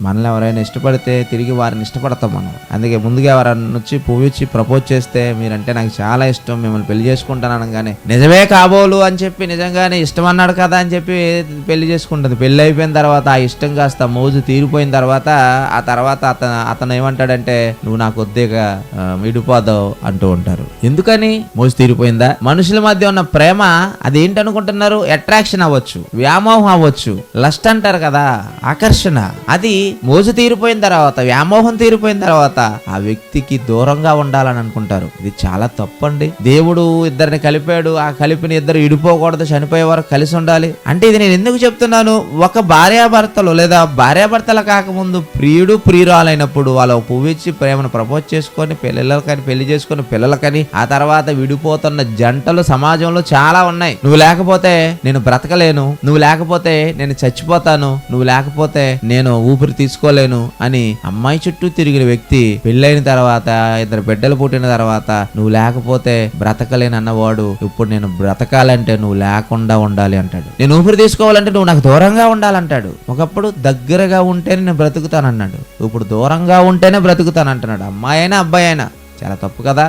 మనల్ని ఎవరైనా ఇష్టపడితే తిరిగి వారిని ఇష్టపడతాం మనం. అందుకే ముందుగా ఎవరైనా వచ్చి పువ్వు ఇచ్చి ప్రపోజ్ చేస్తే మీరంటే నాకు చాలా ఇష్టం, మిమ్మల్ని పెళ్లి చేసుకుంటాను అనగానే నిజమే కాబోలు అని చెప్పి నిజంగానే ఇష్టం అన్నాడు కదా అని చెప్పి పెళ్లి చేసుకుంటుంది. పెళ్లి అయిపోయిన తర్వాత ఆ ఇష్టం కాస్త మోజు తీరిపోయిన తర్వాత ఆ తర్వాత అతను ఏమంటాడంటే నువ్వు నాకు వద్దేగా విడిపోదావు అంటూ ఉంటారు. ఎందుకని? మోజు తీరిపోయిందా? మనుషుల మధ్య ఉన్న ప్రేమ అదేంటనుకుంటున్నారు? అట్రాక్షన్ అవ్వచ్చు, వ్యామోహం అవ్వచ్చు, లస్ట్ అంటారు కదా, ఆకర్షణ. అది మోజు తీరిపోయిన తర్వాత, వ్యామోహం తీరిపోయిన తర్వాత ఆ వ్యక్తికి దూరంగా ఉండాలని అనుకుంటారు. ఇది చాలా తప్పండి. దేవుడు ఇద్దరిని కలిపాడు, ఆ కలిపిన ఇద్దరు ఇడిపోకూడదు, చనిపోయే వరకు కలిసి ఉండాలి అంటే ఇది నేను ఎందుకు చెప్తున్నాను? ఒక భార్యాభర్తలు లేదా భార్యాభర్తలు కాకముందు ప్రియుడు ప్రియురాలైనప్పుడు వాళ్ళ పువ్వు ఇచ్చి ప్రేమను ప్రపోజ్ చేసుకొని పిల్లలకని పెళ్లి చేసుకొని పిల్లలకని ఆ తర్వాత విడిపోతున్న జంటలు సమాజంలో చాలా ఉన్నాయి. నువ్వు లేకపోతే నేను బ్రతకలేను, నువ్వు లేకపోతే నేను చచ్చిపోతాను, నువ్వు లేకపోతే నేను ఊపిరి తీసుకోలేను అని అమ్మాయి చుట్టూ తిరిగిన వ్యక్తి పెళ్ళైన తర్వాత ఇద్దరు బిడ్డలు పుట్టిన తర్వాత నువ్వు లేకపోతే బ్రతకలేను అన్నవాడు ఇప్పుడు నేను బ్రతకాలంటే నువ్వు లేకుండా ఉండాలి అంటాడు. నేను ఊపిరి తీసుకోవాలంటే నువ్వు నాకు దూరంగా ఉండాలంటాడు. ఒకప్పుడు దగ్గరగా ఉంటేనే నేను బ్రతుకుతానన్నాడు, ఇప్పుడు దూరంగా ఉంటేనే బ్రతుకుతానంటున్నాడు. అమ్మాయి అయినా అబ్బాయి అయినా. చాలా తప్పు కదా.